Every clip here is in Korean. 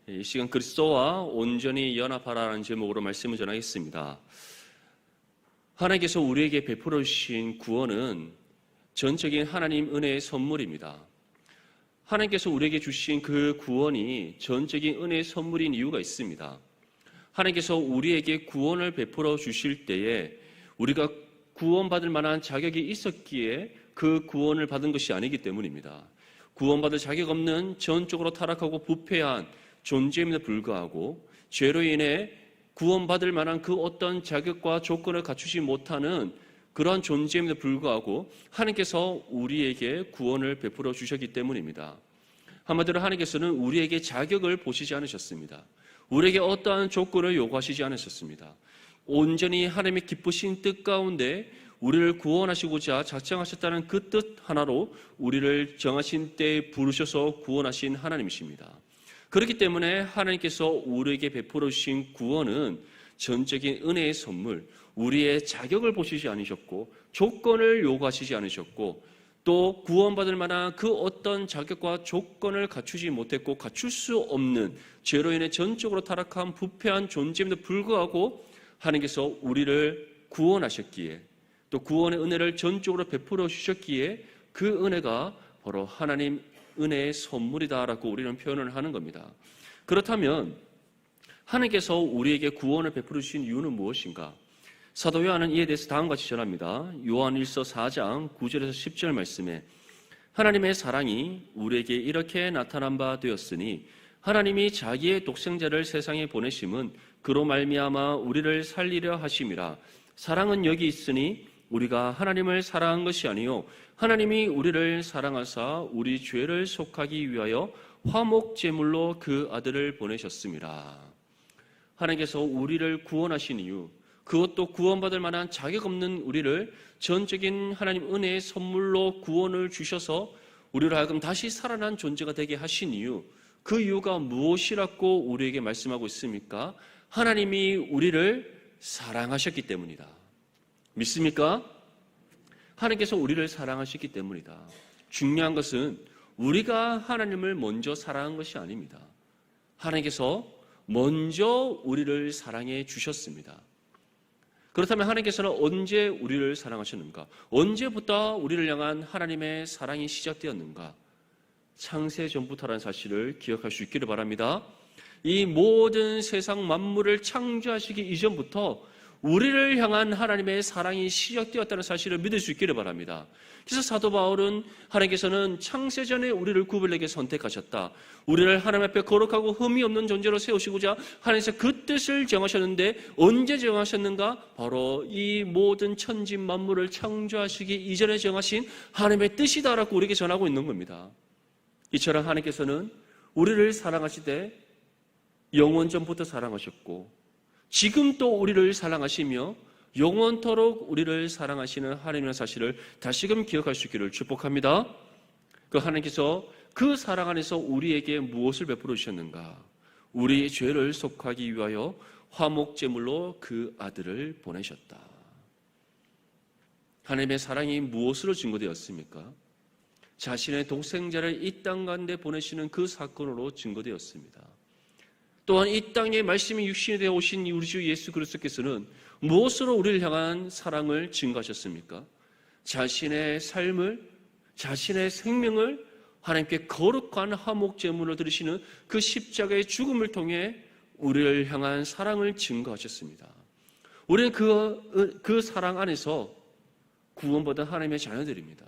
이 시간 그리스도와 온전히 연합하라는 제목으로 말씀을 전하겠습니다. 하나님께서 우리에게 베풀어 주신 구원은 전적인 하나님 은혜의 선물입니다. 하나님께서 우리에게 주신 그 구원이 전적인 은혜의 선물인 이유가 있습니다. 하나님께서 우리에게 구원을 베풀어 주실 때에 우리가 구원받을 만한 자격이 있었기에 그 구원을 받은 것이 아니기 때문입니다. 구원받을 자격 없는 전적으로 타락하고 부패한 존재임에도 불구하고 죄로 인해 구원받을 만한 그 어떤 자격과 조건을 갖추지 못하는 그러한 존재임에도 불구하고 하나님께서 우리에게 구원을 베풀어 주셨기 때문입니다. 한마디로 하나님께서는 우리에게 자격을 보시지 않으셨습니다. 우리에게 어떠한 조건을 요구하시지 않으셨습니다. 온전히 하나님의 기쁘신 뜻 가운데 우리를 구원하시고자 작정하셨다는 그 뜻 하나로 우리를 정하신 때에 부르셔서 구원하신 하나님이십니다. 그렇기 때문에 하나님께서 우리에게 베풀어 주신 구원은 전적인 은혜의 선물, 우리의 자격을 보시지 않으셨고 조건을 요구하시지 않으셨고 또 구원받을 만한 그 어떤 자격과 조건을 갖추지 못했고 갖출 수 없는 죄로 인해 전적으로 타락한 부패한 존재임에도 불구하고 하나님께서 우리를 구원하셨기에 또 구원의 은혜를 전적으로 베풀어 주셨기에 그 은혜가 바로 하나님 은혜의 선물이다라고 우리는 표현을 하는 겁니다. 그렇다면 하나님께서 우리에게 구원을 베풀어 주신 이유는 무엇인가? 사도 요한은 이에 대해서 다음과 같이 전합니다. 요한 1서 4장 9절에서 10절 말씀에 하나님의 사랑이 우리에게 이렇게 나타난 바 되었으니 하나님이 자기의 독생자를 세상에 보내심은 그로 말미암아 우리를 살리려 하심이라. 사랑은 여기 있으니 우리가 하나님을 사랑한 것이 아니요 하나님이 우리를 사랑하사 우리 죄를 속하기 위하여 화목제물로 그 아들을 보내셨습니다. 하나님께서 우리를 구원하신 이유, 그것도 구원받을 만한 자격 없는 우리를 전적인 하나님 은혜의 선물로 구원을 주셔서 우리를 하여금 다시 살아난 존재가 되게 하신 이유, 그 이유가 무엇이라고 우리에게 말씀하고 있습니까? 하나님이 우리를 사랑하셨기 때문이다. 믿습니까? 하나님께서 우리를 사랑하셨기 때문이다. 중요한 것은 우리가 하나님을 먼저 사랑한 것이 아닙니다. 하나님께서 먼저 우리를 사랑해 주셨습니다. 그렇다면 하나님께서는 언제 우리를 사랑하셨는가? 언제부터 우리를 향한 하나님의 사랑이 시작되었는가? 창세 전부터라는 사실을 기억할 수 있기를 바랍니다. 이 모든 세상 만물을 창조하시기 이전부터 우리를 향한 하나님의 사랑이 시작되었다는 사실을 믿을 수 있기를 바랍니다. 그래서 사도 바울은 하나님께서는 창세전에 우리를 구별되게 선택하셨다. 우리를 하나님 앞에 거룩하고 흠이 없는 존재로 세우시고자 하나님께서 그 뜻을 정하셨는데 언제 정하셨는가? 바로 이 모든 천지 만물을 창조하시기 이전에 정하신 하나님의 뜻이다라고 우리에게 전하고 있는 겁니다. 이처럼 하나님께서는 우리를 사랑하시되 영원전부터 사랑하셨고 지금 또 우리를 사랑하시며 영원토록 우리를 사랑하시는 하나님의 사실을 다시금 기억할 수 있기를 축복합니다. 그 하나님께서 그 사랑 안에서 우리에게 무엇을 베풀어 주셨는가? 우리 죄를 속하기 위하여 화목제물로 그 아들을 보내셨다. 하나님의 사랑이 무엇으로 증거되었습니까? 자신의 독생자를 이 땅 가운데 보내시는 그 사건으로 증거되었습니다. 또한 이 땅에 말씀이 육신이 되어 오신 우리 주 예수 그리스도께서는 무엇으로 우리를 향한 사랑을 증거하셨습니까? 자신의 삶을, 자신의 생명을 하나님께 거룩한 화목제물로 드리시는 그 십자가의 죽음을 통해 우리를 향한 사랑을 증거하셨습니다. 우리는 그 사랑 안에서 구원받은 하나님의 자녀들입니다.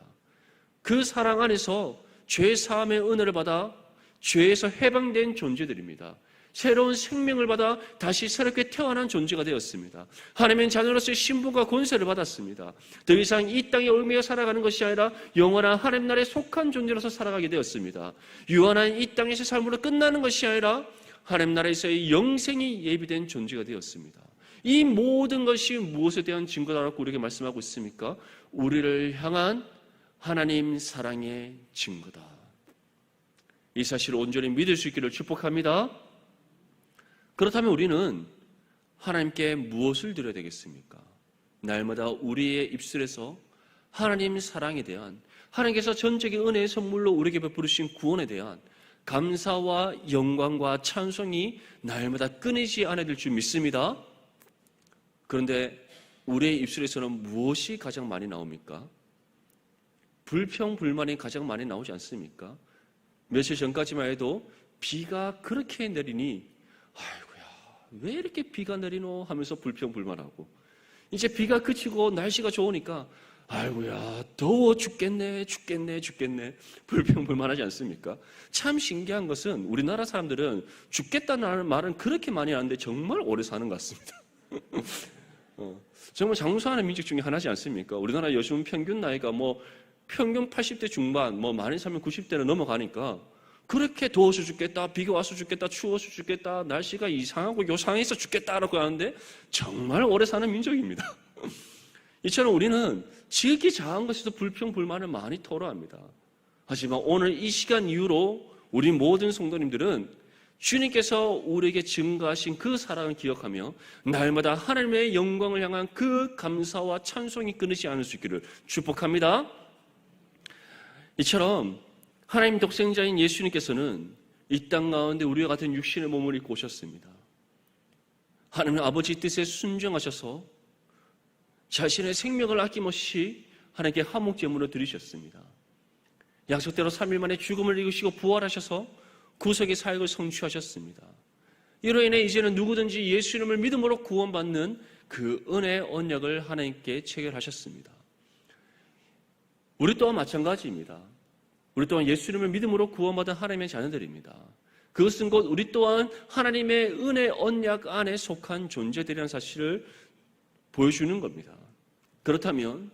그 사랑 안에서 죄 사함의 은혜를 받아 죄에서 해방된 존재들입니다. 새로운 생명을 받아 다시 새롭게 태어난 존재가 되었습니다. 하나님의 자녀로서의 신분과 권세를 받았습니다. 더 이상 이 땅에 얽매여 살아가는 것이 아니라 영원한 하나님 나라에 속한 존재로서 살아가게 되었습니다. 유한한 이 땅에서 삶으로 끝나는 것이 아니라 하나님 나라에서의 영생이 예비된 존재가 되었습니다. 이 모든 것이 무엇에 대한 증거다라고 우리에게 말씀하고 있습니까? 우리를 향한 하나님 사랑의 증거다. 이 사실을 온전히 믿을 수 있기를 축복합니다. 그렇다면 우리는 하나님께 무엇을 드려야 되겠습니까? 날마다 우리의 입술에서 하나님 사랑에 대한, 하나님께서 전적인 은혜의 선물로 우리에게 베푸신 구원에 대한 감사와 영광과 찬송이 날마다 끊이지 않아야 될 줄 믿습니다. 그런데 우리의 입술에서는 무엇이 가장 많이 나옵니까? 불평, 불만이 가장 많이 나오지 않습니까? 며칠 전까지만 해도 비가 그렇게 내리니 아이고야 왜 이렇게 비가 내리노 하면서 불평, 불만하고, 이제 비가 그치고 날씨가 좋으니까 아이고야 더워 죽겠네 불평, 불만하지 않습니까? 참 신기한 것은 우리나라 사람들은 죽겠다는 말은 그렇게 많이 하는데 정말 오래 사는 것 같습니다. 정말 장수하는 민족 중에 하나지 않습니까? 우리나라 요즘 평균 나이가 평균 80대 중반, 많이 살면 90대는 넘어가니까 그렇게 더워서 죽겠다, 비가 와서 죽겠다, 추워서 죽겠다, 날씨가 이상하고 요상해서 죽겠다라고 하는데 정말 오래 사는 민족입니다. 이처럼 우리는 지극히 작은 것에도 불평, 불만을 많이 토로합니다. 하지만 오늘 이 시간 이후로 우리 모든 성도님들은 주님께서 우리에게 증거하신 그 사랑을 기억하며 날마다 하나님의 영광을 향한 그 감사와 찬송이 끊이지 않을 수 있기를 축복합니다. 이처럼 하나님 독생자인 예수님께서는 이 땅 가운데 우리와 같은 육신의 몸을 입고 오셨습니다. 하나님 아버지 뜻에 순종하셔서 자신의 생명을 아낌없이 하나님께 화목제물로 드리셨습니다. 약속대로 3일 만에 죽음을 이기시고 부활하셔서 구속의 사역을 성취하셨습니다. 이로 인해 이제는 누구든지 예수님을 믿음으로 구원받는 그 은혜의 언약을 하나님께 체결하셨습니다. 우리 또한 마찬가지입니다. 우리 또한 예수님을 믿음으로 구원받은 하나님의 자녀들입니다. 그것은 곧 우리 또한 하나님의 은혜 언약 안에 속한 존재들이라는 사실을 보여주는 겁니다. 그렇다면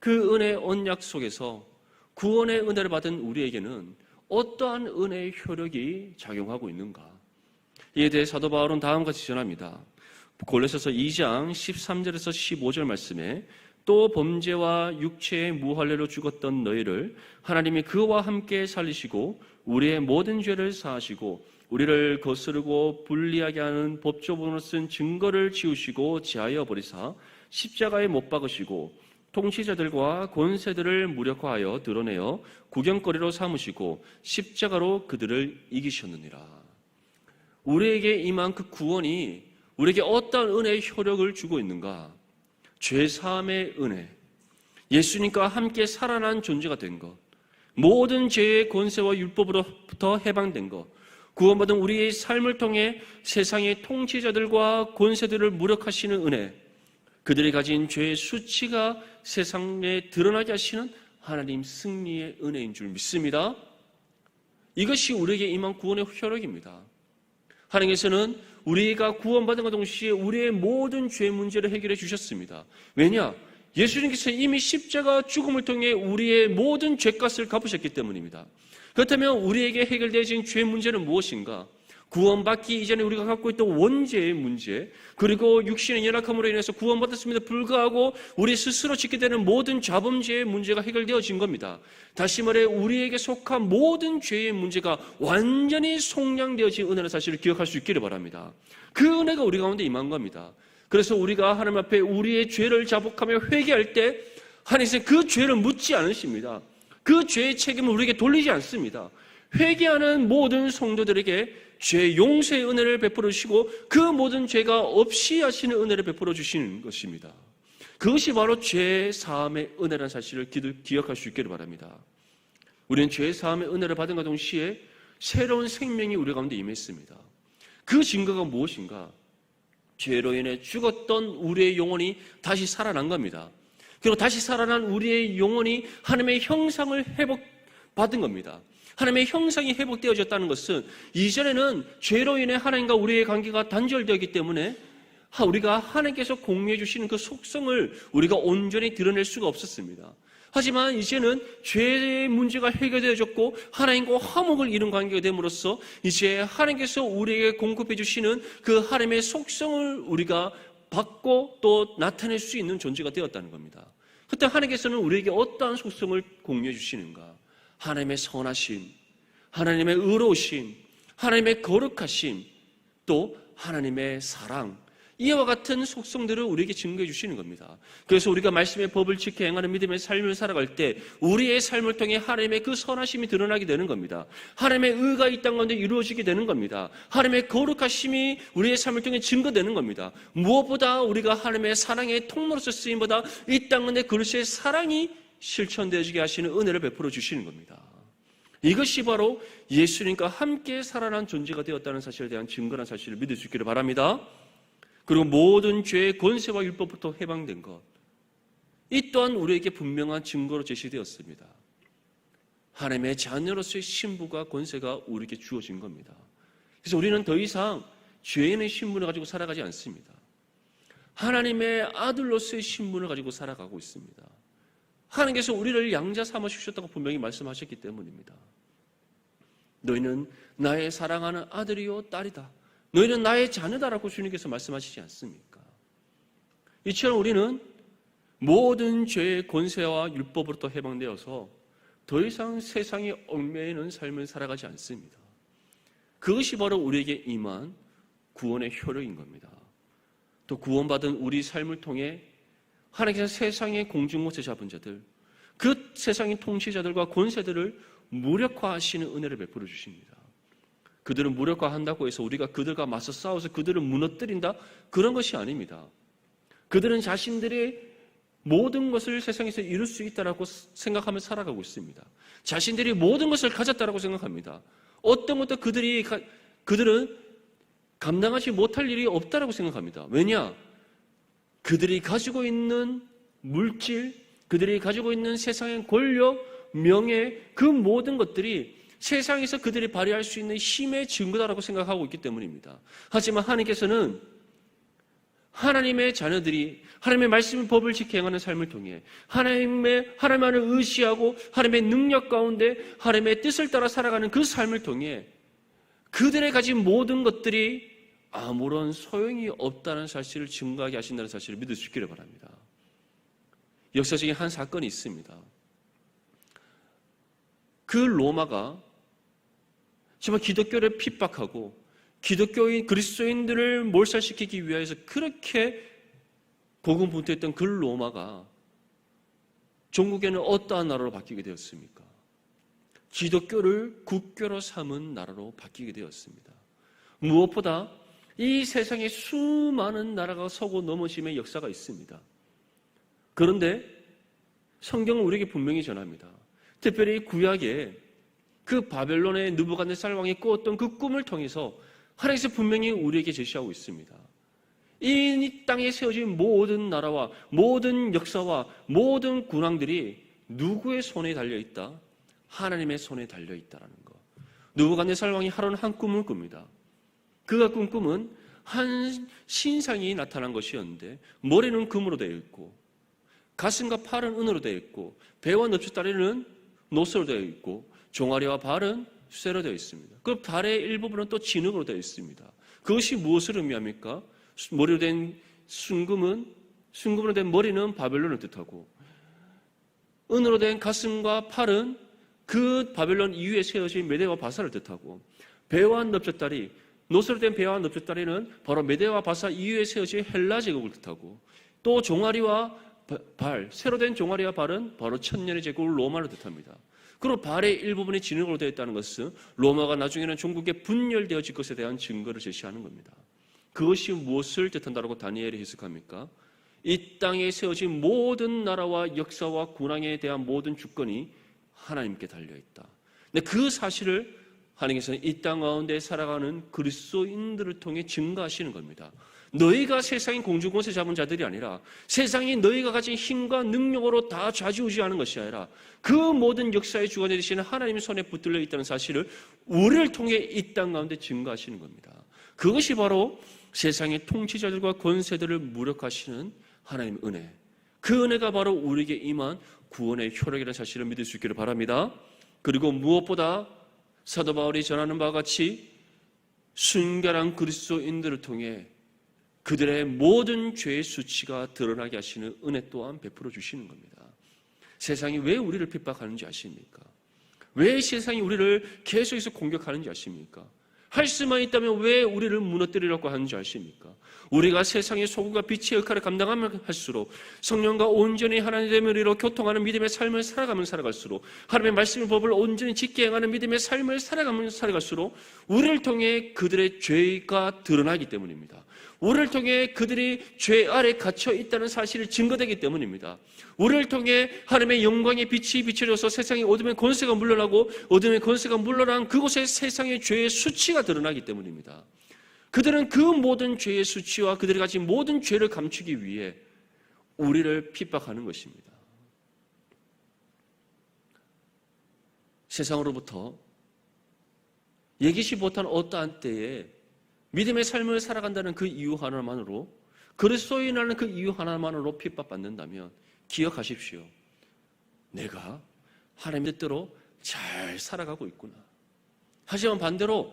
그 은혜 언약 속에서 구원의 은혜를 받은 우리에게는 어떠한 은혜의 효력이 작용하고 있는가? 이에 대해 사도 바울은 다음과 같이 전합니다. 골로새서 2장 13절에서 15절 말씀에 또 범죄와 육체의 무할례로 죽었던 너희를 하나님이 그와 함께 살리시고 우리의 모든 죄를 사하시고 우리를 거스르고 불리하게 하는 법조문으로 쓴 증거를 지우시고 제하여 버리사 십자가에 못 박으시고 통치자들과 권세들을 무력화하여 드러내어 구경거리로 삼으시고 십자가로 그들을 이기셨느니라. 우리에게 임한 그 구원이 우리에게 어떤 은혜의 효력을 주고 있는가? 죄사함의 은혜, 예수님과 함께 살아난 존재가 된 것, 모든 죄의 권세와 율법으로부터 해방된 것, 구원받은 우리의 삶을 통해 세상의 통치자들과 권세들을 무력하시는 은혜, 그들이 가진 죄의 수치가 세상에 드러나게 하시는 하나님 승리의 은혜인 줄 믿습니다. 이것이 우리에게 임한 구원의 효력입니다. 하나님께서는 우리가 구원받은 것 동시에 우리의 모든 죄 문제를 해결해 주셨습니다. 왜냐? 예수님께서 이미 십자가 죽음을 통해 우리의 모든 죄값을 갚으셨기 때문입니다. 그렇다면 우리에게 해결되어진 죄 문제는 무엇인가? 구원받기 이전에 우리가 갖고 있던 원죄의 문제, 그리고 육신의 연약함으로 인해서 구원받았음에도 불구하고 우리 스스로 짓게 되는 모든 자범죄의 문제가 해결되어진 겁니다. 다시 말해 우리에게 속한 모든 죄의 문제가 완전히 속량되어진 은혜라는 사실을 기억할 수 있기를 바랍니다. 그 은혜가 우리 가운데 임한 겁니다. 그래서 우리가 하나님 앞에 우리의 죄를 자복하며 회개할 때 하나님께서 그 죄를 묻지 않으십니다. 그 죄의 책임을 우리에게 돌리지 않습니다. 회개하는 모든 성도들에게 죄 용서의 은혜를 베풀어 주시고 그 모든 죄가 없이 하시는 은혜를 베풀어 주시는 것입니다. 그것이 바로 죄 사함의 은혜라는 사실을 기억할 수 있기를 바랍니다. 우리는 죄 사함의 은혜를 받은 것 동시에 새로운 생명이 우리 가운데 임했습니다. 그 증거가 무엇인가? 죄로 인해 죽었던 우리의 영혼이 다시 살아난 겁니다. 그리고 다시 살아난 우리의 영혼이 하나님의 형상을 회복받은 겁니다. 하나님의 형상이 회복되어졌다는 것은 이전에는 죄로 인해 하나님과 우리의 관계가 단절되었기 때문에 우리가 하나님께서 공유해 주시는 그 속성을 우리가 온전히 드러낼 수가 없었습니다. 하지만 이제는 죄의 문제가 해결되어졌고 하나님과 화목을 이룬 관계가 됨으로써 이제 하나님께서 우리에게 공급해 주시는 그 하나님의 속성을 우리가 받고 또 나타낼 수 있는 존재가 되었다는 겁니다. 그때 하나님께서는 우리에게 어떠한 속성을 공유해 주시는가? 하나님의 선하심, 하나님의 의로우심, 하나님의 거룩하심, 또 하나님의 사랑, 이와 같은 속성들을 우리에게 증거해 주시는 겁니다. 그래서 우리가 말씀의 법을 지켜 행하는 믿음의 삶을 살아갈 때 우리의 삶을 통해 하나님의 그 선하심이 드러나게 되는 겁니다. 하나님의 의가 이 땅 가운데 이루어지게 되는 겁니다. 하나님의 거룩하심이 우리의 삶을 통해 증거되는 겁니다. 무엇보다 우리가 하나님의 사랑의 통로로서 쓰임보다 이 땅 가운데 그리스도의 사랑이 실천되어지게 하시는 은혜를 베풀어 주시는 겁니다. 이것이 바로 예수님과 함께 살아난 존재가 되었다는 사실에 대한 증거란 사실을 믿을 수 있기를 바랍니다. 그리고 모든 죄의 권세와 율법부터 해방된 것, 이 또한 우리에게 분명한 증거로 제시되었습니다. 하나님의 자녀로서의 신분과 권세가 우리에게 주어진 겁니다. 그래서 우리는 더 이상 죄인의 신분을 가지고 살아가지 않습니다. 하나님의 아들로서의 신분을 가지고 살아가고 있습니다. 하나님께서 우리를 양자 삼아 주셨다고 분명히 말씀하셨기 때문입니다. 너희는 나의 사랑하는 아들이요 딸이다. 너희는 나의 자녀다라고 주님께서 말씀하시지 않습니까? 이처럼 우리는 모든 죄의 권세와 율법으로부터 해방되어서 더 이상 세상에 얽매이는 삶을 살아가지 않습니다. 그것이 바로 우리에게 임한 구원의 효력인 겁니다. 또 구원받은 우리 삶을 통해 하나님께서 세상의 공중못에 잡은 자들, 그 세상의 통치자들과 권세들을 무력화하시는 은혜를 베풀어 주십니다. 그들을 무력화한다고 해서 우리가 그들과 맞서 싸워서 그들을 무너뜨린다? 그런 것이 아닙니다. 그들은 자신들의 모든 것을 세상에서 이룰 수 있다고 생각하며 살아가고 있습니다. 자신들이 모든 것을 가졌다고 생각합니다. 어떤 것도 그들은 감당하지 못할 일이 없다고 생각합니다. 왜냐? 그들이 가지고 있는 물질, 그들이 가지고 있는 세상의 권력, 명예, 그 모든 것들이 세상에서 그들이 발휘할 수 있는 힘의 증거다라고 생각하고 있기 때문입니다. 하지만 하나님께서는 하나님의 자녀들이 하나님의 말씀의 법을 지켜 행하는 삶을 통해 하나님만을 의지하고 하나님의 능력 가운데 하나님의 뜻을 따라 살아가는 그 삶을 통해 그들의 가진 모든 것들이 아무런 소용이 없다는 사실을 증거하게 하신다는 사실을 믿을 수 있기를 바랍니다. 역사적인 한 사건이 있습니다. 그 로마가 정말 기독교를 핍박하고 기독교인 그리스도인들을 몰살시키기 위해서 그렇게 고군분투했던 그 로마가 종국에는 어떠한 나라로 바뀌게 되었습니까? 기독교를 국교로 삼은 나라로 바뀌게 되었습니다. 무엇보다 이 세상에 수많은 나라가 서고 넘어짐의 역사가 있습니다. 그런데 성경은 우리에게 분명히 전합니다. 특별히 구약에 그 바벨론의 느부갓네살 왕이 꾸었던 그 꿈을 통해서 하나님께서 분명히 우리에게 제시하고 있습니다. 이 땅에 세워진 모든 나라와 모든 역사와 모든 군왕들이 누구의 손에 달려있다? 하나님의 손에 달려있다라는 것. 느부갓네살 왕이 하루는 한 꿈을 꿉니다. 그가 꾼 꿈은 한 신상이 나타난 것이었는데 머리는 금으로 되어 있고 가슴과 팔은 은으로 되어 있고 배와 넙죽다리는 노쇠로 되어 있고 종아리와 발은 쇠로 되어 있습니다. 그 발의 일부분은 또 진흙으로 되어 있습니다. 그것이 무엇을 의미합니까? 머리로 된 순금으로 된 머리는 바벨론을 뜻하고 은으로 된 가슴과 팔은 그 바벨론 이후에 세워진 메대와 바사를 뜻하고 배와 넙죽다리, 노쇠로 된 배와 넙죽다리는 바로 메대와 바사 이후에 세워진 헬라 제국을 뜻하고 또 종아리와 발, 새로 된 종아리와 발은 바로 천년의 제국을 로마를 뜻합니다. 그리고 발의 일부분이 진흙으로 되어 있다는 것은 로마가 나중에는 종국에 분열되어질 것에 대한 증거를 제시하는 겁니다. 그것이 무엇을 뜻한다고 다니엘이 해석합니까? 이 땅에 세워진 모든 나라와 역사와 군왕에 대한 모든 주권이 하나님께 달려있다. 근데 그 사실을 하나님께서는 이 땅 가운데 살아가는 그리스도인들을 통해 증거하시는 겁니다. 너희가 세상의 공중권세 잡은 자들이 아니라 세상이 너희가 가진 힘과 능력으로 다 좌지우지하는 것이 아니라 그 모든 역사의 주관이 되시는 하나님의 손에 붙들려 있다는 사실을 우리를 통해 이 땅 가운데 증거하시는 겁니다. 그것이 바로 세상의 통치자들과 권세들을 무력화하시는 하나님의 은혜. 그 은혜가 바로 우리에게 임한 구원의 효력이라는 사실을 믿을 수 있기를 바랍니다. 그리고 무엇보다 사도 바울이 전하는 바와 같이 순결한 그리스도인들을 통해 그들의 모든 죄의 수치가 드러나게 하시는 은혜 또한 베풀어 주시는 겁니다. 세상이 왜 우리를 핍박하는지 아십니까? 왜 세상이 우리를 계속해서 공격하는지 아십니까? 할 수만 있다면 왜 우리를 무너뜨리려고 하는지 아십니까? 우리가 세상의 소금과 빛의 역할을 감당하면 할수록 성령과 온전히 하나님의 머리로 교통하는 믿음의 삶을 살아가면 살아갈수록 하나님의 말씀의 법을 온전히 짓게 행하는 믿음의 삶을 살아가면 살아갈수록 우리를 통해 그들의 죄가 드러나기 때문입니다. 우리를 통해 그들이 죄 아래 갇혀 있다는 사실이 증거되기 때문입니다. 우리를 통해 하나님의 영광의 빛이 비춰져서 세상의 어둠의 권세가 물러나고 어둠의 권세가 물러난 그곳에 세상의 죄의 수치가 드러나기 때문입니다. 그들은 그 모든 죄의 수치와 그들이 가진 모든 죄를 감추기 위해 우리를 핍박하는 것입니다. 세상으로부터 예기치 못한 어떠한 때에 믿음의 삶을 살아간다는 그 이유 하나만으로, 그리스도인이라는 그 이유 하나만으로 핍박받는다면 기억하십시오. 내가 하나님의 뜻대로 잘 살아가고 있구나. 하지만 반대로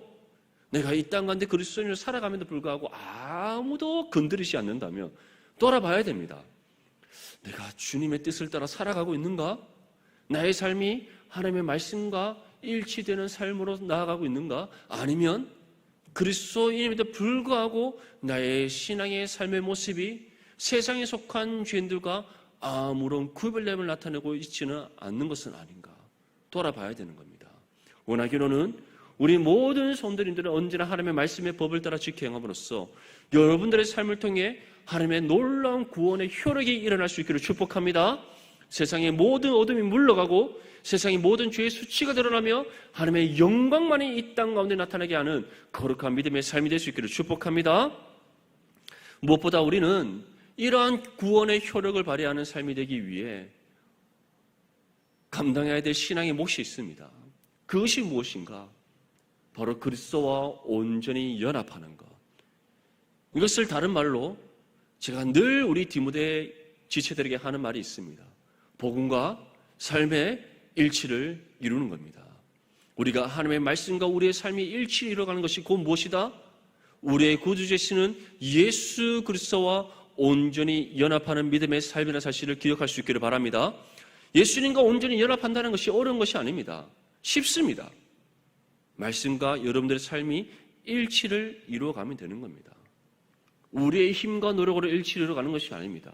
내가 이 땅 가운데 그리스도인으로 살아감에도 불구하고 아무도 건드리지 않는다면 돌아봐야 됩니다. 내가 주님의 뜻을 따라 살아가고 있는가? 나의 삶이 하나님의 말씀과 일치되는 삶으로 나아가고 있는가? 아니면 그리스도인임에도 불구하고 나의 신앙의 삶의 모습이 세상에 속한 죄인들과 아무런 구별됨을 나타내고 있지는 않는 것은 아닌가 돌아봐야 되는 겁니다. 원하기로는 우리 모든 성도님들은 언제나 하나님의 말씀의 법을 따라 지켜 행함으로써 여러분들의 삶을 통해 하나님의 놀라운 구원의 효력이 일어날 수 있기를 축복합니다. 세상의 모든 어둠이 물러가고 세상의 모든 죄의 수치가 드러나며 하나님의 영광만이 이 땅 가운데 나타나게 하는 거룩한 믿음의 삶이 될 수 있기를 축복합니다. 무엇보다 우리는 이러한 구원의 효력을 발휘하는 삶이 되기 위해 감당해야 될 신앙의 몫이 있습니다. 그것이 무엇인가? 바로 그리스도와 온전히 연합하는 것. 이것을 다른 말로 제가 늘 우리 디모데 지체들에게 하는 말이 있습니다. 복음과 삶의 일치를 이루는 겁니다. 우리가 하나님의 말씀과 우리의 삶이 일치를 이루어가는 것이 곧 무엇이다? 우리의 구주되시는 예수 그리스도와 온전히 연합하는 믿음의 삶이라는 사실을 기억할 수 있기를 바랍니다. 예수님과 온전히 연합한다는 것이 어려운 것이 아닙니다. 쉽습니다. 말씀과 여러분들의 삶이 일치를 이루어가면 되는 겁니다. 우리의 힘과 노력으로 일치를 이루어가는 것이 아닙니다.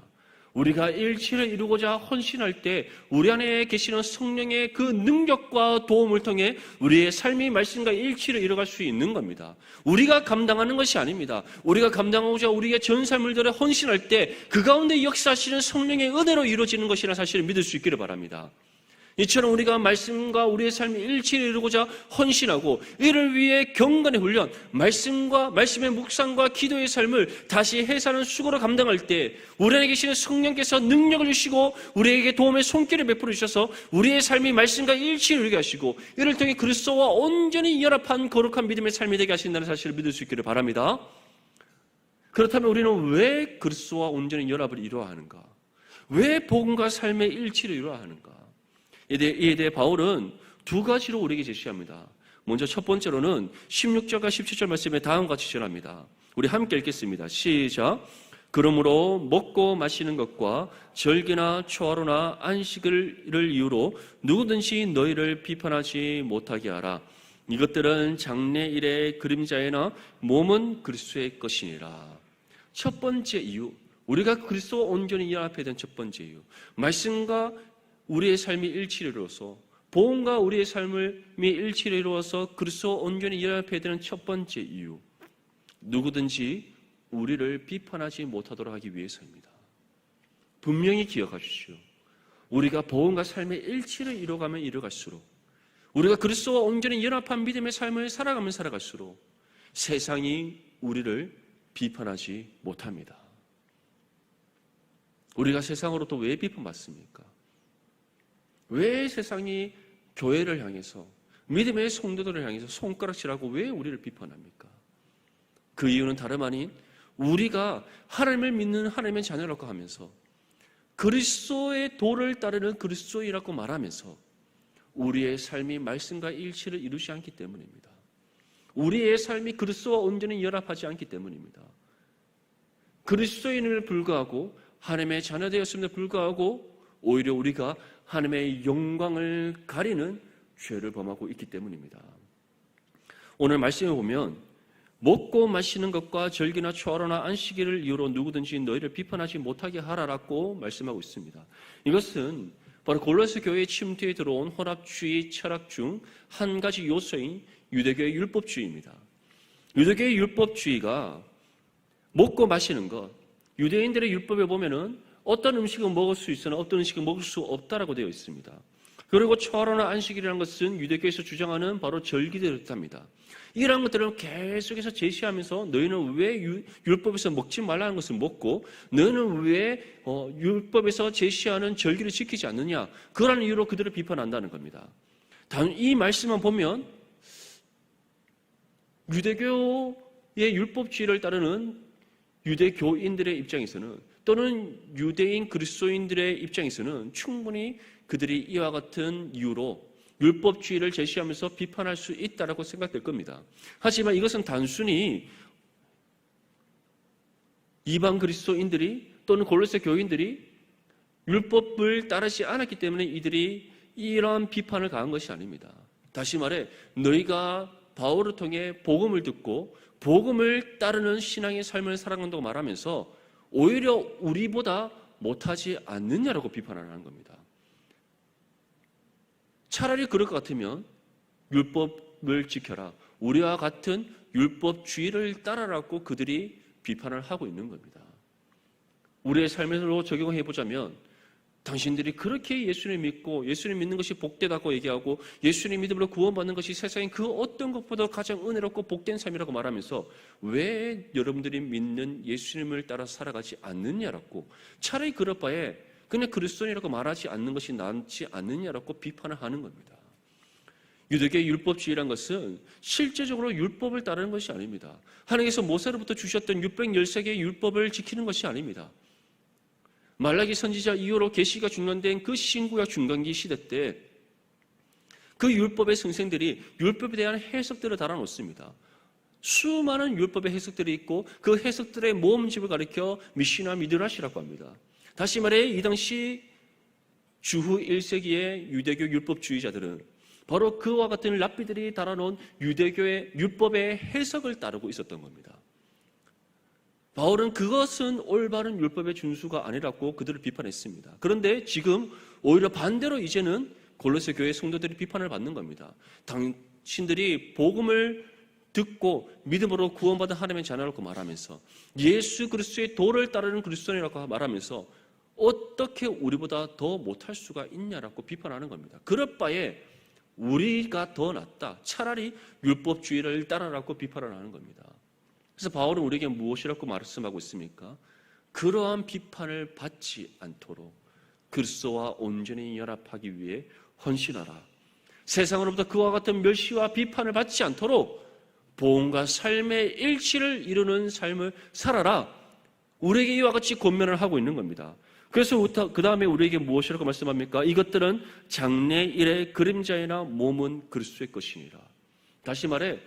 우리가 일치를 이루고자 헌신할 때 우리 안에 계시는 성령의 그 능력과 도움을 통해 우리의 삶이 말씀과 일치를 이루어갈 수 있는 겁니다. 우리가 감당하는 것이 아닙니다. 우리가 감당하고자 우리의 전 삶을 들여 헌신할 때 그 가운데 역사하시는 성령의 은혜로 이루어지는 것이라는 사실을 믿을 수 있기를 바랍니다. 이처럼 우리가 말씀과 우리의 삶의 일치를 이루고자 헌신하고 이를 위해 경건의 훈련, 말씀과 말씀의 묵상과 기도의 삶을 다시 해사하는 수고로 감당할 때 우리 안에 계시는 성령께서 능력을 주시고 우리에게 도움의 손길을 베풀어 주셔서 우리의 삶이 말씀과 일치를 이루게 하시고 이를 통해 그리스도와 온전히 연합한 거룩한 믿음의 삶이 되게 하신다는 사실을 믿을 수 있기를 바랍니다. 그렇다면 우리는 왜 그리스도와 온전히 연합을 이루어야 하는가? 왜 복음과 삶의 일치를 이루어야 하는가? 이에 대해 바울은 두 가지로 우리에게 제시합니다. 먼저 첫 번째로는 16절과 17절 말씀에 다음과 같이 전합니다. 우리 함께 읽겠습니다. 시작. 그러므로 먹고 마시는 것과 절기나 초하루나 안식일을 이유로 누구든지 너희를 비판하지 못하게 하라. 이것들은 장래일의 그림자이나 몸은 그리스도의 것이니라. 첫 번째 이유, 우리가 그리스도와 온전히 연합해야 되는 첫 번째 이유, 말씀과 우리의 삶이 일치를 이루어서 복음과 우리의 삶이 일치를 이루어서 그리스도와 온전히 연합해야 되는 첫 번째 이유, 누구든지 우리를 비판하지 못하도록 하기 위해서입니다. 분명히 기억하십시오. 우리가 복음과 삶의 일치를 이루어가면 이루어갈수록 우리가 그리스도와 온전히 연합한 믿음의 삶을 살아가면 살아갈수록 세상이 우리를 비판하지 못합니다. 우리가 세상으로부터 왜 비판받습니까? 왜 세상이 교회를 향해서 믿음의 성도들을 향해서 손가락질하고 왜 우리를 비판합니까? 그 이유는 다름 아닌 우리가 하나님을 믿는 하나님의 자녀라고 하면서 그리스도의 도를 따르는 그리스도인이라고 말하면서 우리의 삶이 말씀과 일치를 이루지 않기 때문입니다. 우리의 삶이 그리스도와 온전히 연합하지 않기 때문입니다. 그리스도인임에도 불구하고 하나님의 자녀 되었음에도 불구하고 오히려 우리가 하나님의 영광을 가리는 죄를 범하고 있기 때문입니다. 오늘 말씀에 보면 먹고 마시는 것과 절기나 초하루나 안식일을 이유로 누구든지 너희를 비판하지 못하게 하라라고 말씀하고 있습니다. 이것은 바로 골로새 교회의 침투에 들어온 혼합주의 철학 중 한 가지 요소인 유대교의 율법주의입니다. 유대교의 율법주의가 먹고 마시는 것, 유대인들의 율법에 보면은 어떤 음식은 먹을 수 있으나 어떤 음식은 먹을 수 없다라고 되어 있습니다. 그리고 초하루나 안식일이라는 것은 유대교에서 주장하는 바로 절기들을 뜻합니다. 이러한 것들을 계속해서 제시하면서 너희는 왜 율법에서 먹지 말라는 것을 먹고 너희는 왜 율법에서 제시하는 절기를 지키지 않느냐, 그러한 이유로 그들을 비판한다는 겁니다. 이 말씀만 보면 유대교의 율법주의를 따르는 유대교인들의 입장에서는 또는 유대인 그리스도인들의 입장에서는 충분히 그들이 이와 같은 이유로 율법주의를 제시하면서 비판할 수 있다고 생각될 겁니다. 하지만 이것은 단순히 이방 그리스도인들이 또는 골로새 교인들이 율법을 따르지 않았기 때문에 이들이 이러한 비판을 가한 것이 아닙니다. 다시 말해 너희가 바울을 통해 복음을 듣고 복음을 따르는 신앙의 삶을 살아간다고 말하면서 오히려 우리보다 못하지 않느냐라고 비판하는 겁니다. 차라리 그럴 것 같으면 율법을 지켜라, 우리와 같은 율법주의를 따라라고 그들이 비판을 하고 있는 겁니다. 우리의 삶으로 적용해 보자면 당신들이 그렇게 예수님 믿고 예수님 믿는 것이 복되다고 얘기하고 예수님 믿음으로 구원받는 것이 세상에 그 어떤 것보다 가장 은혜롭고 복된 삶이라고 말하면서 왜 여러분들이 믿는 예수님을 따라 살아가지 않느냐라고, 차라리 그럴 바에 그냥 그리스도인이라고 말하지 않는 것이 낫지 않느냐라고 비판을 하는 겁니다. 유대교의 율법주의란 것은 실제적으로 율법을 따르는 것이 아닙니다. 하나님께서 모세로부터 주셨던 613개의 율법을 지키는 것이 아닙니다. 말라기 선지자 이후로 계시가 중단된 그 신구약 중간기 시대 때 그 율법의 선생들이 율법에 대한 해석들을 달아놓습니다. 수많은 율법의 해석들이 있고 그 해석들의 모음집을 가리켜 미시나 미드라시라고 합니다. 다시 말해 이 당시 주후 1세기의 유대교 율법주의자들은 바로 그와 같은 랍비들이 달아놓은 유대교의 율법의 해석을 따르고 있었던 겁니다. 바울은 그것은 올바른 율법의 준수가 아니라고 그들을 비판했습니다. 그런데 지금 오히려 반대로 이제는 골로새 교회 성도들이 비판을 받는 겁니다. 당신들이 복음을 듣고 믿음으로 구원받은 하나님의 자녀라고 말하면서 예수 그리스도의 도를 따르는 그리스도인이라고 말하면서 어떻게 우리보다 더 못할 수가 있냐라고 비판하는 겁니다. 그럴 바에 우리가 더 낫다, 차라리 율법주의를 따라라고 비판을 하는 겁니다. 그래서 바울은 우리에게 무엇이라고 말씀하고 있습니까? 그러한 비판을 받지 않도록 그리스도와 온전히 연합하기 위해 헌신하라. 세상으로부터 그와 같은 멸시와 비판을 받지 않도록 보험과 삶의 일치를 이루는 삶을 살아라. 우리에게 이와 같이 권면을 하고 있는 겁니다. 그래서 그 다음에 우리에게 무엇이라고 말씀합니까? 이것들은 장래일의 그림자이나 몸은 그리스도의 것이니라. 다시 말해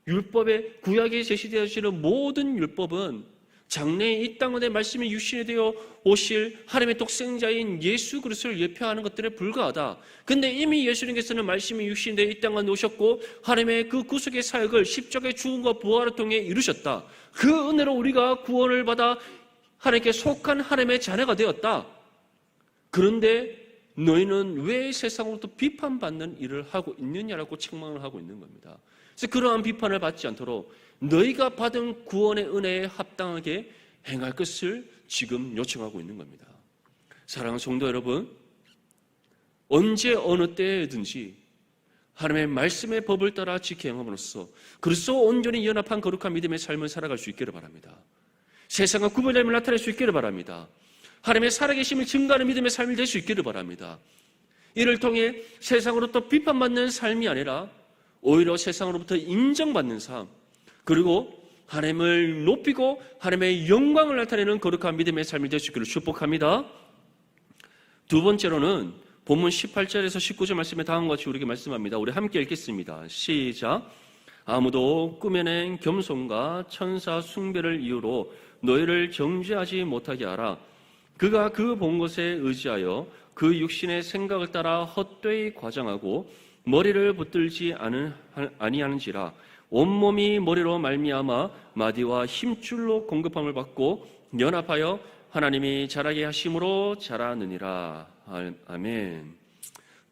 율법의 구약에 제시되어지는 모든 율법은 장래에 이 땅에 말씀이 육신이 되어 오실 하나님의 독생자인 예수 그리스도를 예표하는 것들에 불과하다. 근데 이미 예수님께서는 말씀이 육신이 되어 이 땅에 오셨고 하나님의 그 구속의 사역을 십자가의 죽음과 부활을 통해 이루셨다. 그 은혜로 우리가 구원을 받아 하나님께 속한 하나님의 자녀가 되었다. 그런데 너희는 왜 세상으로부터 비판받는 일을 하고 있느냐라고 책망을 하고 있는 겁니다. 그래서 그러한 비판을 받지 않도록 너희가 받은 구원의 은혜에 합당하게 행할 것을 지금 요청하고 있는 겁니다. 사랑하는 성도 여러분, 언제 어느 때든지 하나님의 말씀의 법을 따라 지켜 행함으로써 그리스도와 온전히 연합한 거룩한 믿음의 삶을 살아갈 수 있기를 바랍니다. 세상과 구별됨을 나타낼 수 있기를 바랍니다. 하나님의 살아계심을 증거하는 믿음의 삶이 될 수 있기를 바랍니다. 이를 통해 세상으로부터 비판받는 삶이 아니라 오히려 세상으로부터 인정받는 삶, 그리고 하나님을 높이고 하나님의 영광을 나타내는 거룩한 믿음의 삶이 될 수 있기를 축복합니다. 두 번째로는 본문 18절에서 19절 말씀에 다음과 같이 우리에게 말씀합니다. 우리 함께 읽겠습니다. 시작. 아무도 꾸며낸 겸손과 천사 숭배를 이유로 너희를 정죄하지 못하게 하라. 그가 그 본 것에 의지하여 그 육신의 생각을 따라 헛되이 과장하고 머리를 붙들지 아니하는지라. 온몸이 머리로 말미암아 마디와 힘줄로 공급함을 받고 연합하여 하나님이 자라게 하심으로 자라느니라. 아멘.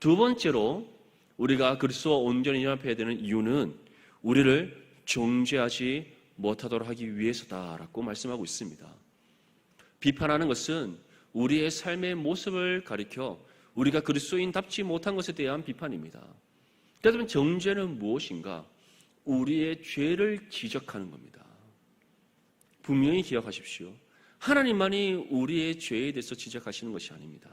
두 번째로 우리가 그리스도와 온전히 연합해야 되는 이유는 우리를 정죄하지 못하도록 하기 위해서다라고 말씀하고 있습니다. 비판하는 것은 우리의 삶의 모습을 가리켜 우리가 그리스도인답지 못한 것에 대한 비판입니다. 그렇다면 정죄는 무엇인가? 우리의 죄를 지적하는 겁니다. 분명히 기억하십시오. 하나님만이 우리의 죄에 대해서 지적하시는 것이 아닙니다.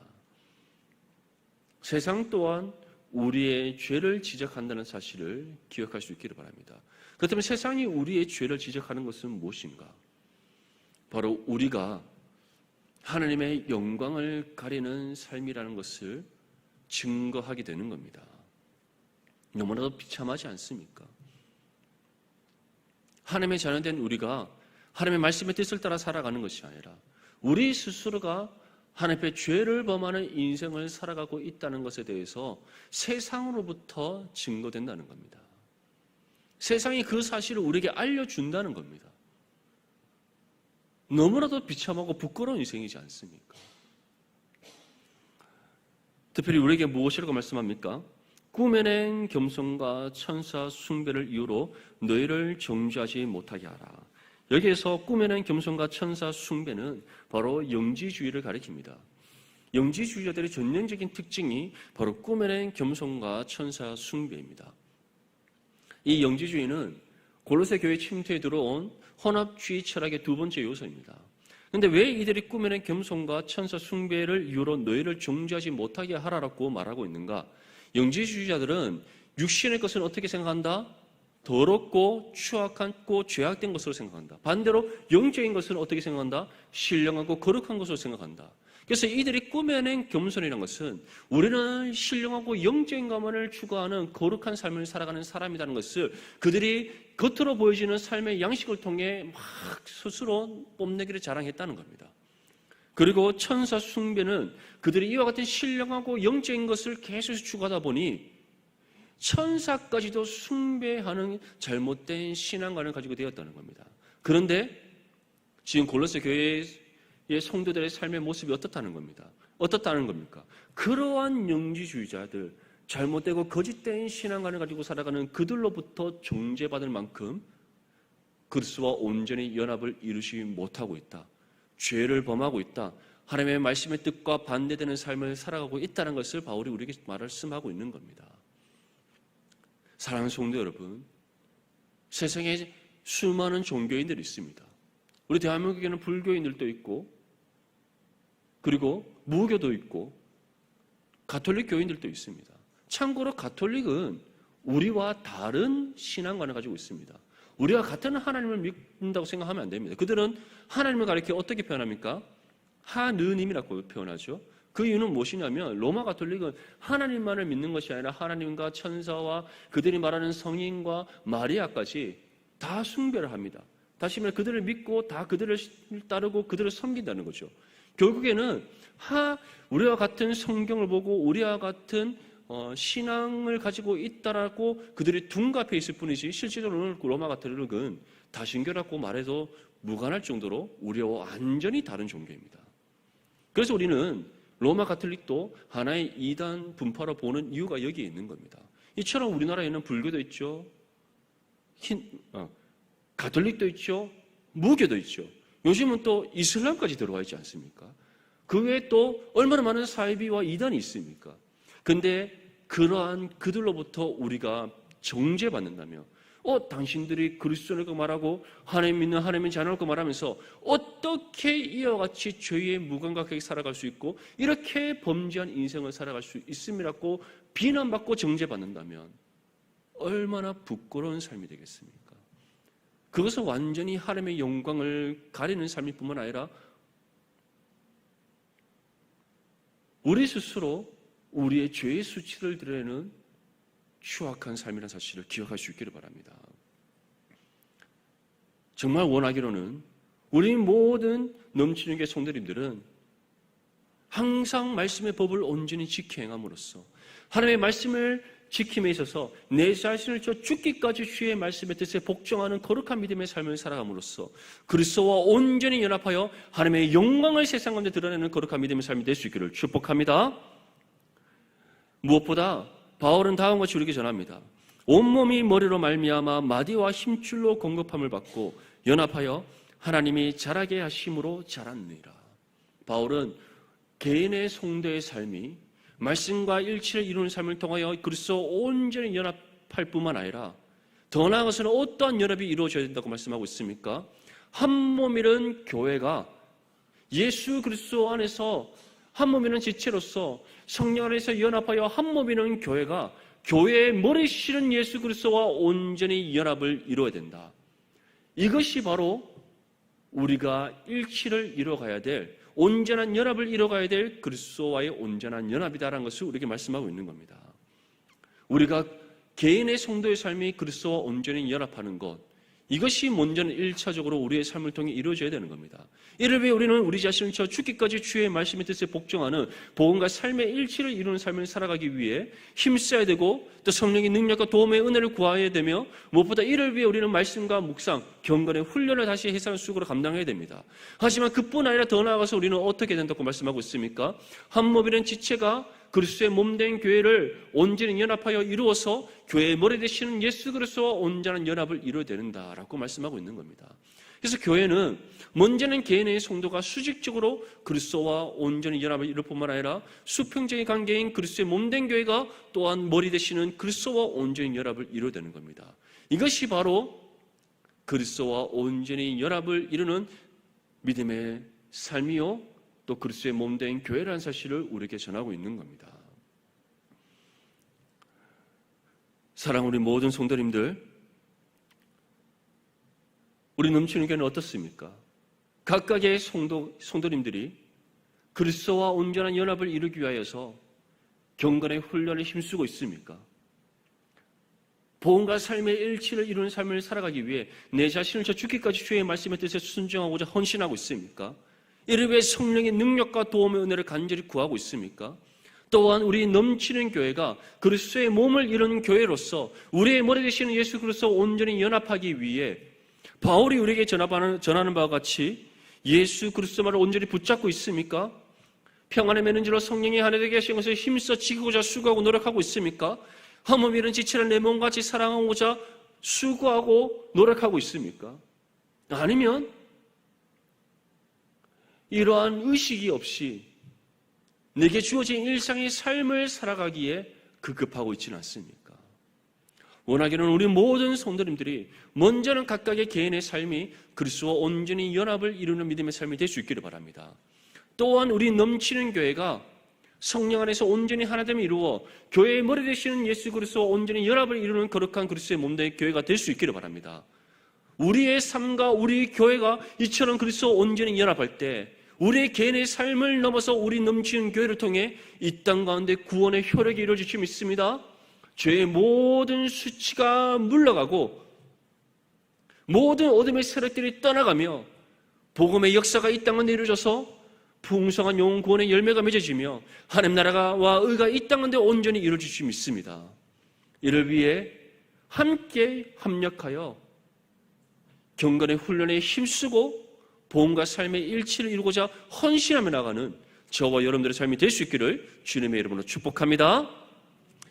세상 또한 우리의 죄를 지적한다는 사실을 기억할 수 있기를 바랍니다. 그렇다면 세상이 우리의 죄를 지적하는 것은 무엇인가? 바로 우리가 하나님의 영광을 가리는 삶이라는 것을 증거하게 되는 겁니다. 너무나도 비참하지 않습니까? 하나님의 자녀된 우리가 하나님의 말씀의 뜻을 따라 살아가는 것이 아니라 우리 스스로가 하나님 앞에 죄를 범하는 인생을 살아가고 있다는 것에 대해서 세상으로부터 증거된다는 겁니다. 세상이 그 사실을 우리에게 알려준다는 겁니다. 너무나도 비참하고 부끄러운 인생이지 않습니까? 특별히 우리에게 무엇이라고 말씀합니까? 꾸며낸 겸손과 천사 숭배를 이유로 너희를 정죄하지 못하게 하라. 여기에서 꾸며낸 겸손과 천사 숭배는 바로 영지주의를 가리킵니다. 영지주의자들의 전형적인 특징이 바로 꾸며낸 겸손과 천사 숭배입니다. 이 영지주의는 골로새 교회 침투에 들어온 혼합주의 철학의 두 번째 요소입니다. 그런데 왜 이들이 꾸며낸 겸손과 천사 숭배를 이유로 너희를 정죄하지 못하게 하라라고 말하고 있는가? 영지주의자들은 육신의 것은 어떻게 생각한다? 더럽고 추악하고 죄악된 것으로 생각한다. 반대로 영적인 것은 어떻게 생각한다? 신령하고 거룩한 것으로 생각한다. 그래서 이들이 꾸며낸 겸손이라는 것은 우리는 신령하고 영적인 감언을 추구하는 거룩한 삶을 살아가는 사람이라는 것을 그들이 겉으로 보여지는 삶의 양식을 통해 막 스스로 뽐내기를 자랑했다는 겁니다. 그리고 천사 숭배는 그들이 이와 같은 신령하고 영적인 것을 계속 추구하다 보니 천사까지도 숭배하는 잘못된 신앙관을 가지고 되었다는 겁니다. 그런데 지금 골로새 교회의 성도들의 삶의 모습이 어떻다는 겁니다. 어떻다는 겁니까? 그러한 영지주의자들, 잘못되고 거짓된 신앙관을 가지고 살아가는 그들로부터 정죄받을 만큼 그리스도와 온전히 연합을 이루지 못하고 있다. 죄를 범하고 있다. 하나님의 말씀의 뜻과 반대되는 삶을 살아가고 있다는 것을 바울이 우리에게 말씀하고 있는 겁니다. 사랑하는 성도 여러분, 세상에 수많은 종교인들이 있습니다. 우리 대한민국에는 불교인들도 있고 그리고 무교도 있고 가톨릭 교인들도 있습니다. 참고로 가톨릭은 우리와 다른 신앙관을 가지고 있습니다. 우리가 같은 하나님을 믿는다고 생각하면 안 됩니다. 그들은 하나님을 가리켜 어떻게 표현합니까? 하느님이라고 표현하죠. 그 이유는 무엇이냐면 로마 가톨릭은 하나님만을 믿는 것이 아니라 하나님과 천사와 그들이 말하는 성인과 마리아까지 다 숭배를 합니다. 다시 말해 그들을 믿고 다 그들을 따르고 그들을 섬긴다는 거죠. 결국에는 우리와 같은 성경을 보고 우리와 같은 신앙을 가지고 있다라고 그들이 둔갑해 있을 뿐이지 실제로는 로마 가톨릭은 다신교라고 말해도 무관할 정도로 우리와 완전히 다른 종교입니다. 그래서 우리는 로마 가톨릭도 하나의 이단 분파로 보는 이유가 여기에 있는 겁니다. 이처럼 우리나라에는 불교도 있죠. 가톨릭도 있죠. 무교도 있죠. 요즘은 또 이슬람까지 들어와 있지 않습니까? 그 외에 또 얼마나 많은 사이비와 이단이 있습니까? 근데 그러한 그들로부터 우리가 정죄받는다며 당신들이 그리스도라고 말하고 하나님 믿는 하나님의 자녀라고 말하면서 어떻게 이와 같이 죄의 무감각하게 살아갈 수 있고 이렇게 범죄한 인생을 살아갈 수 있음이라고 비난받고 정죄받는다면 얼마나 부끄러운 삶이 되겠습니까? 그것은 완전히 하나님의 영광을 가리는 삶일 뿐만 아니라 우리 스스로 우리의 죄의 수치를 드러내는 추악한 삶이라는 사실을 기억할 수 있기를 바랍니다. 정말 원하기로는 우리 모든 넘치는 게 성도님들은 항상 말씀의 법을 온전히 지켜 행함으로써 하나님의 말씀을 지킴에 있어서 내 자신을 죽기까지 주의 말씀의 뜻에 복종하는 거룩한 믿음의 삶을 살아감으로써 그리스도와 온전히 연합하여 하나님의 영광을 세상 가운데 드러내는 거룩한 믿음의 삶이 될 수 있기를 축복합니다. 무엇보다 바울은 다음과 같이 우리에게 전합니다. 온몸이 머리로 말미암아 마디와 힘줄로 공급함을 받고 연합하여 하나님이 자라게 하심으로 자랐느니라. 바울은 개인의 성도의 삶이 말씀과 일치를 이루는 삶을 통하여 그리스도 온전히 연합할 뿐만 아니라 더 나아가서는 어떠한 연합이 이루어져야 된다고 말씀하고 있습니까? 한 몸이는 교회가 예수 그리스도 안에서 한 몸이는 지체로서 성령 안에서 연합하여 한 몸이는 교회가 교회의 머리씨는 예수 그리스도와 온전히 연합을 이루어야 된다. 이것이 바로 우리가 일치를 이루어가야 될 온전한 연합을 이루어가야 될 그리스도와의 온전한 연합이다라는 것을 우리에게 말씀하고 있는 겁니다. 우리가 개인의 성도의 삶이 그리스도와 온전히 연합하는 것, 이것이 먼저는 1차적으로 우리의 삶을 통해 이루어져야 되는 겁니다. 이를 위해 우리는 우리 자신을 죽기까지 주의 말씀의 뜻에 복종하는 복음과 삶의 일치를 이루는 삶을 살아가기 위해 힘써야 되고 또 성령의 능력과 도움의 은혜를 구해야 되며 무엇보다 이를 위해 우리는 말씀과 묵상, 경건의 훈련을 다시 해상 수고로 감당해야 됩니다. 하지만 그뿐 아니라 더 나아가서 우리는 어떻게 된다고 말씀하고 있습니까? 한 몸이라는 지체가 그리스도의 몸된 교회를 온전히 연합하여 이루어서 교회의 머리 되시는 예수 그리스도와 온전한 연합을 이루어야 된다라고 말씀하고 있는 겁니다. 그래서 교회는 먼저는 개인의 성도가 수직적으로 그리스도와 온전히 연합을 이룰 뿐만 아니라 수평적인 관계인 그리스도의 몸된 교회가 또한 머리 되시는 그리스도와 온전히 연합을 이루어야 되는 겁니다. 이것이 바로 그리스도와 온전히 연합을 이루는 믿음의 삶이요 또 그리스도의 몸된 교회라는 사실을 우리에게 전하고 있는 겁니다. 사랑하는 우리 모든 성도님들, 우리 넘치는 교회는 어떻습니까? 각각의 성도님들이 그리스도와 온전한 연합을 이루기 위하여서 경건의 훈련에 힘쓰고 있습니까? 복음과 삶의 일치를 이루는 삶을 살아가기 위해 내 자신을 죽기까지 주의 말씀의 뜻에 순종하고자 헌신하고 있습니까? 이를 위해 성령의 능력과 도움의 은혜를 간절히 구하고 있습니까? 또한 우리 넘치는 교회가 그리스도의 몸을 이루는 교회로서 우리의 머리 되시는 예수 그리스도와 온전히 연합하기 위해 바울이 우리에게 전하는 바와 같이 예수 그리스도만을 온전히 붙잡고 있습니까? 평안의 매는지로 성령이 하나 되게 하신 것을 힘써 지키고자 수고하고 노력하고 있습니까? 한 몸 이룬 지체를 내 몸같이 사랑하고자 수고하고 노력하고 있습니까? 아니면 이러한 의식이 없이 내게 주어진 일상의 삶을 살아가기에 급급하고 있지는 않습니까? 원하기는 우리 모든 성도님들이 먼저는 각각의 개인의 삶이 그리스도와 온전히 연합을 이루는 믿음의 삶이 될 수 있기를 바랍니다. 또한 우리 넘치는 교회가 성령 안에서 온전히 하나됨을 이루어 교회의 머리 되시는 예수 그리스도와 온전히 연합을 이루는 거룩한 그리스도의 몸된 교회가 될 수 있기를 바랍니다. 우리의 삶과 우리 교회가 이처럼 그리스도와 온전히 연합할 때 우리의 개인의 삶을 넘어서 우리 넘치는 교회를 통해 이 땅 가운데 구원의 효력이 이루어질 수 있습니다. 죄의 모든 수치가 물러가고 모든 어둠의 세력들이 떠나가며 복음의 역사가 이 땅 가운데 이루어져서 풍성한 영혼 구원의 열매가 맺어지며 하나님 나라와 의가 이 땅 가운데 온전히 이루어질 수 있습니다. 이를 위해 함께 합력하여 경건의 훈련에 힘쓰고 복음과 삶의 일치를 이루고자 헌신하며 나가는 저와 여러분들의 삶이 될 수 있기를 주님의 이름으로 축복합니다.